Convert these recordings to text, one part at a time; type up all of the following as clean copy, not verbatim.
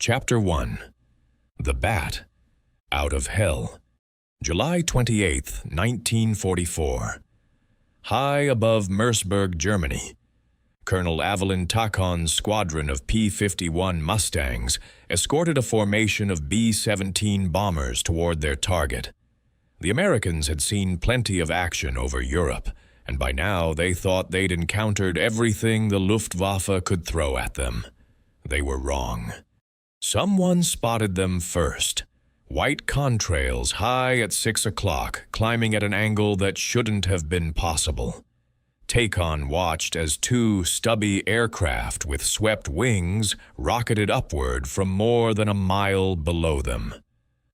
Chapter 1. The Bat. Out of Hell. July 28, 1944. High above Merseburg, Germany, Colonel Evelyn Tacon's squadron of P-51 Mustangs escorted a formation of B-17 bombers toward their target. The Americans had seen plenty of action over Europe, and by now they thought they'd encountered everything the Luftwaffe could throw at them. They were wrong. Someone spotted them first. White contrails high at 6 o'clock, climbing at an angle that shouldn't have been possible. Tacon watched as two stubby aircraft with swept wings rocketed upward from more than a mile below them.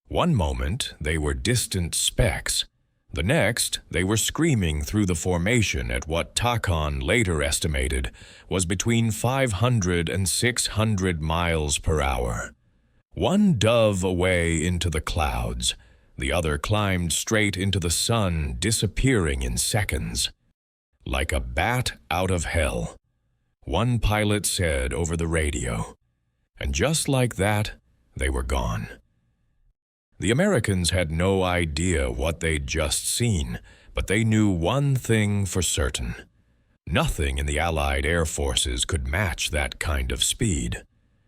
One moment, they were distant specks. The next, they were screaming through the formation at what Tacon later estimated was between 500 and 600 miles per hour. One dove away into the clouds. The other climbed straight into the sun, disappearing in seconds. Like a bat out of hell, one pilot said over the radio. And just like that, they were gone. The Americans had no idea what they'd just seen, but they knew one thing for certain. Nothing in the Allied air forces could match that kind of speed.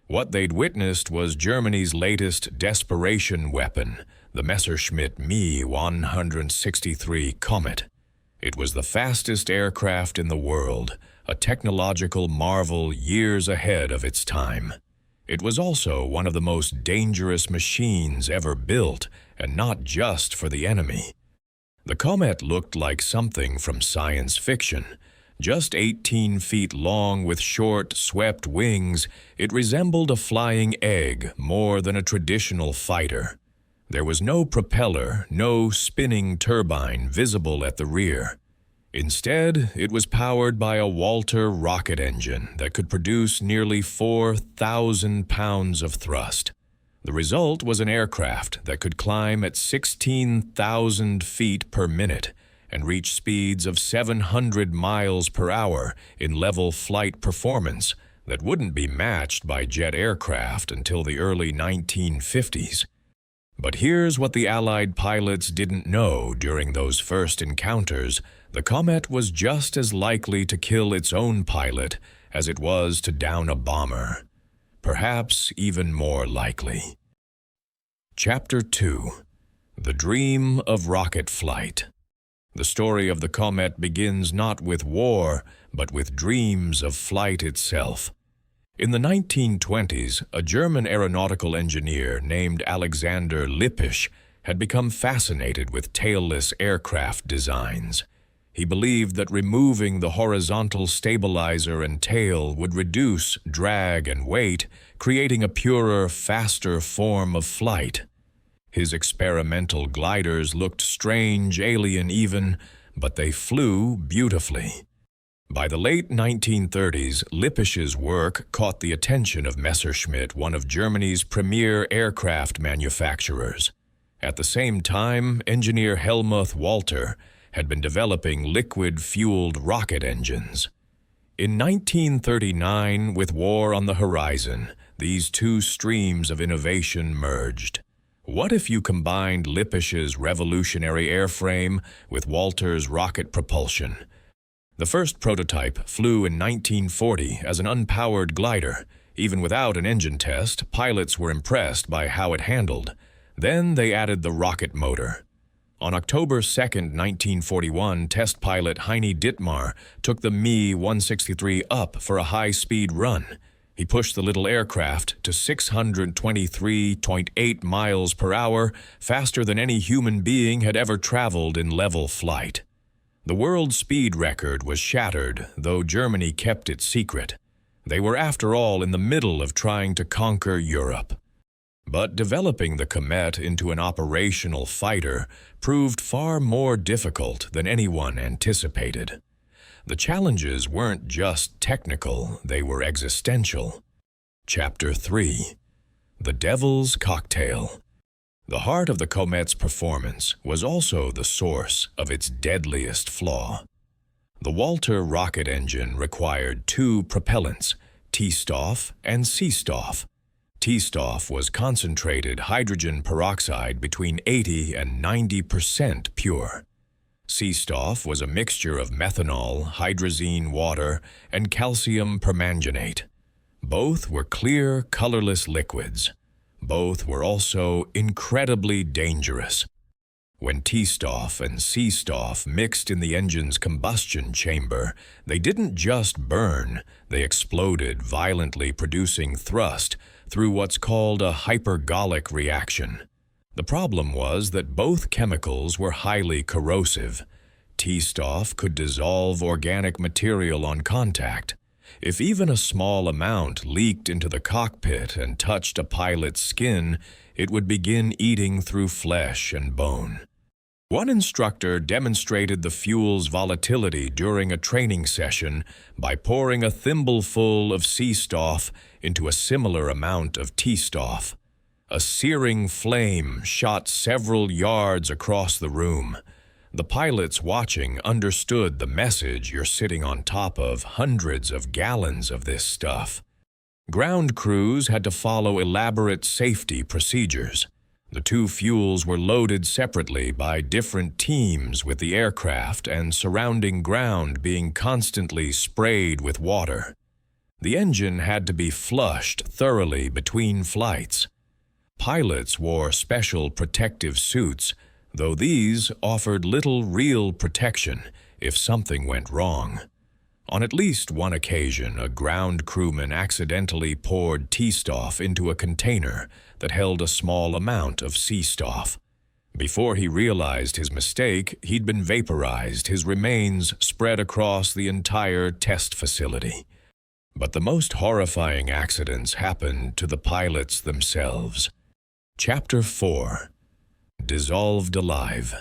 What they'd witnessed was Germany's latest desperation weapon, the Messerschmitt Me 163 Komet. It was the fastest aircraft in the world, a technological marvel years ahead of its time. It was also one of the most dangerous machines ever built, and not just for the enemy. The Komet looked like something from science fiction. Just 18 feet long with short, swept wings, it resembled a flying egg more than a traditional fighter. There was no propeller, no spinning turbine visible at the rear. Instead, it was powered by a Walter rocket engine that could produce nearly 4,000 pounds of thrust. The result was an aircraft that could climb at 16,000 feet per minute and reach speeds of 700 miles per hour in level flight performance that wouldn't be matched by jet aircraft until the early 1950s. But here's what the Allied pilots didn't know during those first encounters. The Komet was just as likely to kill its own pilot as it was to down a bomber. Perhaps even more likely. Chapter 2. The Dream of Rocket Flight. The story of the Komet begins not with war, but with dreams of flight itself. In the 1920s, a German aeronautical engineer named Alexander Lippisch had become fascinated with tailless aircraft designs. He believed that removing the horizontal stabilizer and tail would reduce drag and weight, creating a purer, faster form of flight. His experimental gliders looked strange, alien even, but they flew beautifully. By the late 1930s, Lippisch's work caught the attention of Messerschmitt, one of Germany's premier aircraft manufacturers. At the same time, engineer Helmuth Walter had been developing liquid-fueled rocket engines. In 1939, with war on the horizon, these two streams of innovation merged. What if you combined Lippisch's revolutionary airframe with Walter's rocket propulsion? The first prototype flew in 1940 as an unpowered glider. Even without an engine test, pilots were impressed by how it handled. Then they added the rocket motor. On October 2, 1941, test pilot Heini Dittmar took the Me 163 up for a high-speed run. He pushed the little aircraft to 623.8 miles per hour, faster than any human being had ever traveled in level flight. The world speed record was shattered, though Germany kept it secret. They were, after all, in the middle of trying to conquer Europe. But developing the Komet into an operational fighter proved far more difficult than anyone anticipated. The challenges weren't just technical, they were existential. Chapter 3. The Devil's Cocktail. The heart of the Komet's performance was also the source of its deadliest flaw. The Walter rocket engine required two propellants, T-Stoff and C-Stoff. T-Stoff was concentrated hydrogen peroxide between 80 and 90% pure. C-Stoff was a mixture of methanol, hydrazine water, and calcium permanganate. Both were clear, colorless liquids. Both were also incredibly dangerous. When T-Stoff and C-Stoff mixed in the engine's combustion chamber, they didn't just burn, they exploded violently, producing thrust through what's called a hypergolic reaction. The problem was that both chemicals were highly corrosive. T-Stoff could dissolve organic material on contact. If even a small amount leaked into the cockpit and touched a pilot's skin, it would begin eating through flesh and bone. One instructor demonstrated the fuel's volatility during a training session by pouring a thimbleful of C-Stoff into a similar amount of T-Stoff. A searing flame shot several yards across the room. The pilots watching understood the message: you're sitting on top of hundreds of gallons of this stuff. Ground crews had to follow elaborate safety procedures. The two fuels were loaded separately by different teams, with the aircraft and surrounding ground being constantly sprayed with water. The engine had to be flushed thoroughly between flights. Pilots wore special protective suits, though these offered little real protection if something went wrong. On at least one occasion, a ground crewman accidentally poured T-Stoff into a container that held a small amount of C-Stoff. Before he realized his mistake, he'd been vaporized, his remains spread across the entire test facility. But the most horrifying accidents happened to the pilots themselves. Chapter 4. Dissolved Alive.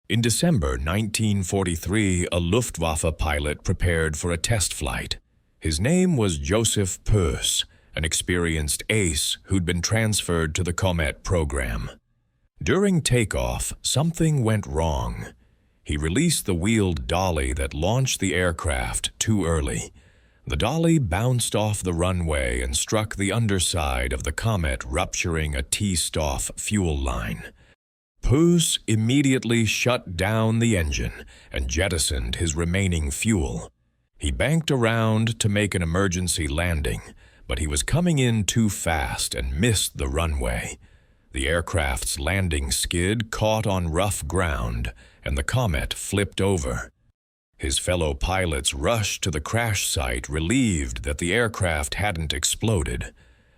In December 1943, a Luftwaffe pilot prepared for a test flight. His name was Joseph Puss, an experienced ace who'd been transferred to the Komet program. During takeoff, something went wrong. He released the wheeled dolly that launched the aircraft too early. The dolly bounced off the runway and struck the underside of the Komet, rupturing a T-Stoff fuel line. Puss immediately shut down the engine and jettisoned his remaining fuel. He banked around to make an emergency landing, but he was coming in too fast and missed the runway. The aircraft's landing skid caught on rough ground, and the Komet flipped over. His fellow pilots rushed to the crash site, relieved that the aircraft hadn't exploded.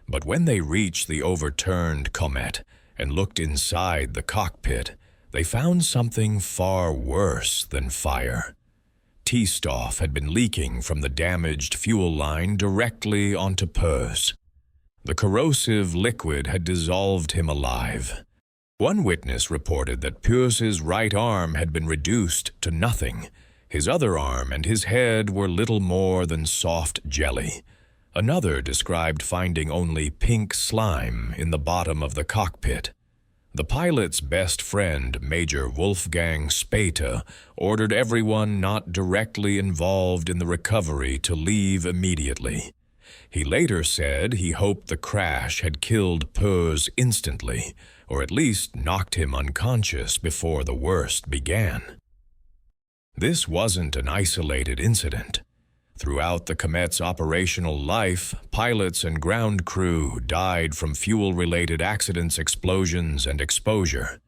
But when they reached the overturned Komet and looked inside the cockpit, they found something far worse than fire. T-Stoff had been leaking from the damaged fuel line directly onto Puss. The corrosive liquid had dissolved him alive. One witness reported that Puss's right arm had been reduced to nothing. His other arm and his head were little more than soft jelly. Another described finding only pink slime in the bottom of the cockpit. The pilot's best friend, Major Wolfgang Späte, ordered everyone not directly involved in the recovery to leave immediately. He later said he hoped the crash had killed Puss instantly, or at least knocked him unconscious before the worst began. This wasn't an isolated incident. Throughout the Komet's operational life, pilots and ground crew died from fuel-related accidents, explosions, and exposure.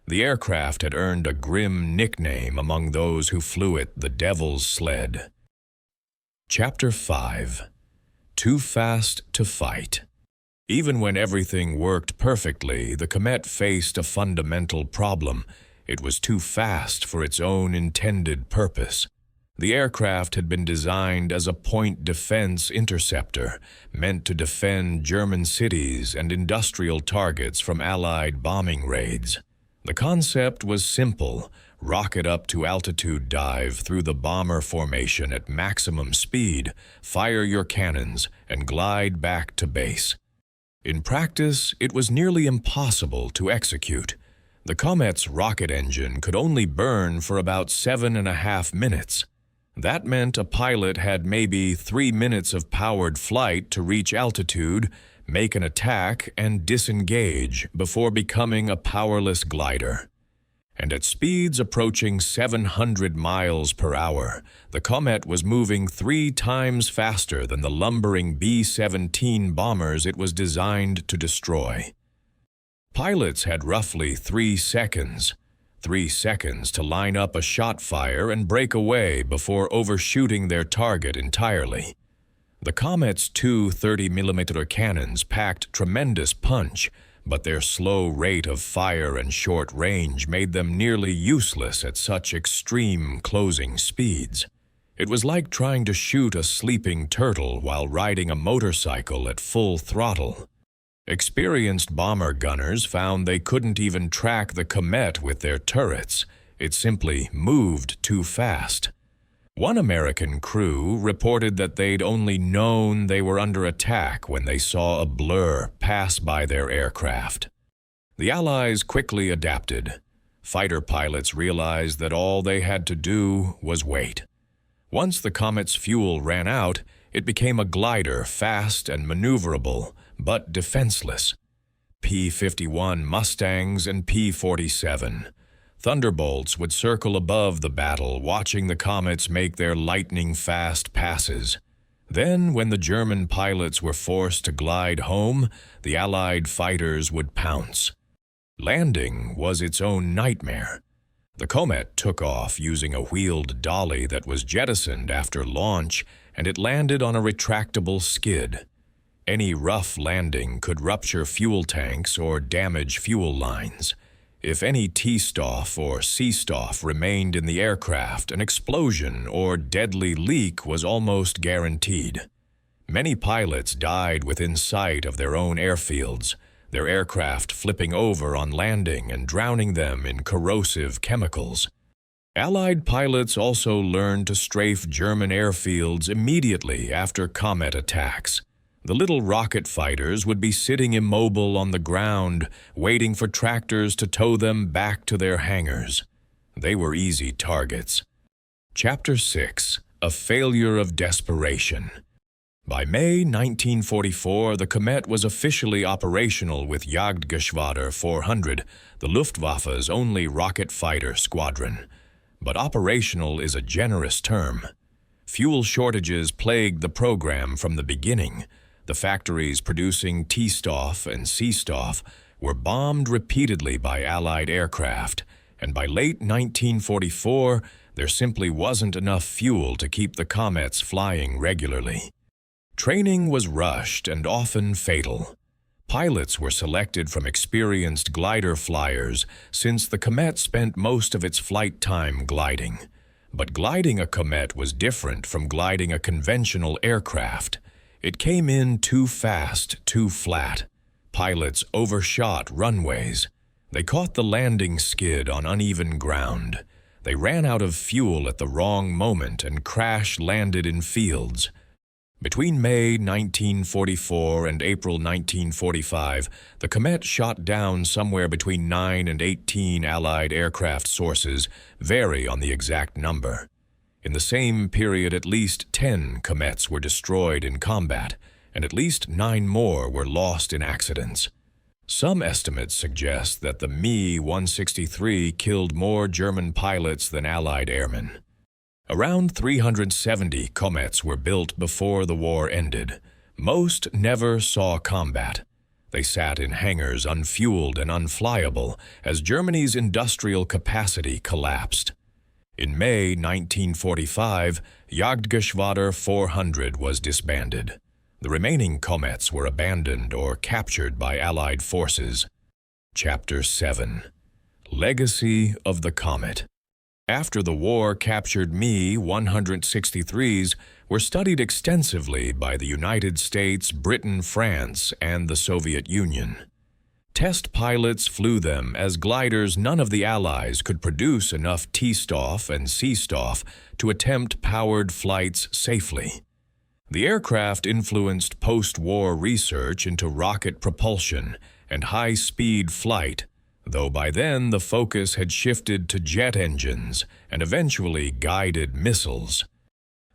The aircraft had earned a grim nickname among those who flew it, the Devil's Sled. Chapter 5. Too Fast to Fight. Even when everything worked perfectly, the Komet faced a fundamental problem. It was too fast for its own intended purpose. The aircraft had been designed as a point defense interceptor, meant to defend German cities and industrial targets from Allied bombing raids. The concept was simple: rocket up to altitude dive through the bomber formation at maximum speed, fire your cannons, and glide back to base. In practice, it was nearly impossible to execute. The Komet's rocket engine could only burn for about 7.5 minutes. That meant a pilot had maybe 3 minutes of powered flight to reach altitude, make an attack, and disengage before becoming a powerless glider. And at speeds approaching 700 miles per hour, the Komet was moving 3 times faster than the lumbering B-17 bombers it was designed to destroy. Pilots had roughly 3 seconds. 3 seconds to line up a shot fire and break away before overshooting their target entirely. The Komet's 2 30mm cannons packed tremendous punch, but their slow rate of fire and short range made them nearly useless at such extreme closing speeds. It was like trying to shoot a sleeping turtle while riding a motorcycle at full throttle. Experienced bomber gunners found they couldn't even track the Komet with their turrets. It simply moved too fast. One American crew reported that they'd only known they were under attack when they saw a blur pass by their aircraft. The Allies quickly adapted. Fighter pilots realized that all they had to do was wait. Once the Komet's fuel ran out, it became a glider, fast and maneuverable, but defenseless. P-51 Mustangs and P-47. Thunderbolts would circle above the battle, watching the Komets make their lightning-fast passes. Then, when the German pilots were forced to glide home, the Allied fighters would pounce. Landing was its own nightmare. The Komet took off using a wheeled dolly that was jettisoned after launch, and it landed on a retractable skid. Any rough landing could rupture fuel tanks or damage fuel lines. If any T-stoff or C-stoff remained in the aircraft, an explosion or deadly leak was almost guaranteed. Many pilots died within sight of their own airfields, their aircraft flipping over on landing and drowning them in corrosive chemicals. Allied pilots also learned to strafe German airfields immediately after Komet attacks. The little rocket fighters would be sitting immobile on the ground, waiting for tractors to tow them back to their hangars. They were easy targets. Chapter 6: A Failure of Desperation. By May 1944, the Komet was officially operational with Jagdgeschwader 400, the Luftwaffe's only rocket fighter squadron. But operational is a generous term. Fuel shortages plagued the program from the beginning. The factories producing T-stoff and C-stoff were bombed repeatedly by Allied aircraft, and by late 1944, there simply wasn't enough fuel to keep the Komets flying regularly. Training was rushed and often fatal. Pilots were selected from experienced glider flyers since the Komet spent most of its flight time gliding. But gliding a Komet was different from gliding a conventional aircraft. It came in too fast, too flat. Pilots overshot runways. They caught the landing skid on uneven ground. They ran out of fuel at the wrong moment and crash-landed in fields. Between May 1944 and April 1945, the Komet shot down somewhere between 9 and 18 Allied aircraft. Sources vary on the exact number. In the same period, at least 10 Komets were destroyed in combat, and at least 9 more were lost in accidents. Some estimates suggest that the Me-163 killed more German pilots than Allied airmen. Around 370 Komets were built before the war ended. Most never saw combat. They sat in hangars unfueled and unflyable as Germany's industrial capacity collapsed. In May 1945, Jagdgeschwader 400 was disbanded. The remaining Komets were abandoned or captured by Allied forces. Chapter 7: Legacy of the Komet. After the war, captured Me-163s were studied extensively by the United States, Britain, France, and the Soviet Union. Test pilots flew them as gliders. None of the Allies could produce enough T-stoff and C-stoff to attempt powered flights safely. The aircraft influenced post-war research into rocket propulsion and high-speed flight, though by then the focus had shifted to jet engines and eventually guided missiles.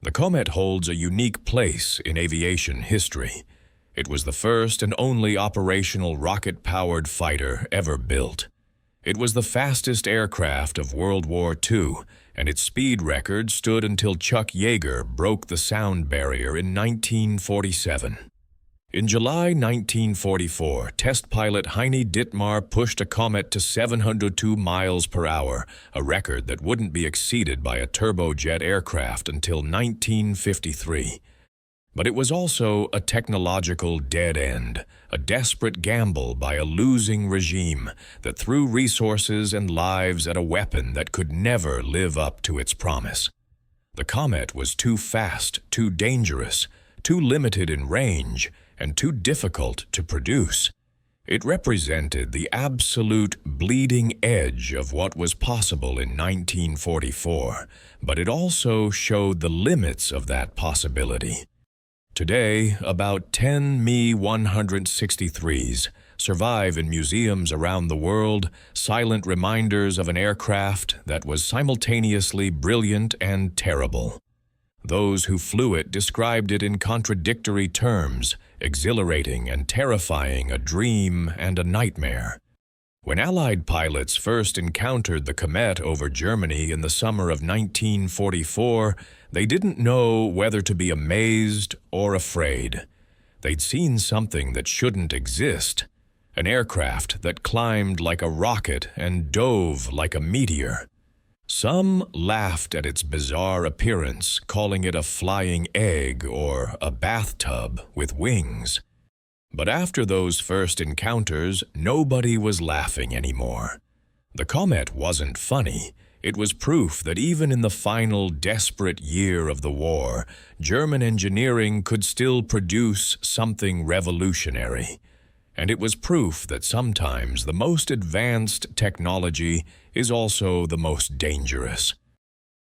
The Komet holds a unique place in aviation history. It was the first and only operational rocket-powered fighter ever built. It was the fastest aircraft of World War II, and its speed record stood until Chuck Yeager broke the sound barrier in 1947. In July 1944, test pilot Heine Dittmar pushed a Komet to 702 miles per hour, a record that wouldn't be exceeded by a turbojet aircraft until 1953. But it was also a technological dead end, a desperate gamble by a losing regime that threw resources and lives at a weapon that could never live up to its promise. The Komet was too fast, too dangerous, too limited in range, and too difficult to produce. It represented the absolute bleeding edge of what was possible in 1944, but it also showed the limits of that possibility. Today, about 10 Me-163s survive in museums around the world, silent reminders of an aircraft that was simultaneously brilliant and terrible. Those who flew it described it in contradictory terms, exhilarating and terrifying, a dream and a nightmare. When Allied pilots first encountered the Komet over Germany in the summer of 1944, they didn't know whether to be amazed or afraid. They'd seen something that shouldn't exist, an aircraft that climbed like a rocket and dove like a meteor. Some laughed at its bizarre appearance, calling it a flying egg or a bathtub with wings. But after those first encounters, nobody was laughing anymore. The Komet wasn't funny. It was proof that even in the final desperate year of the war, German engineering could still produce something revolutionary. And it was proof that sometimes the most advanced technology is also the most dangerous.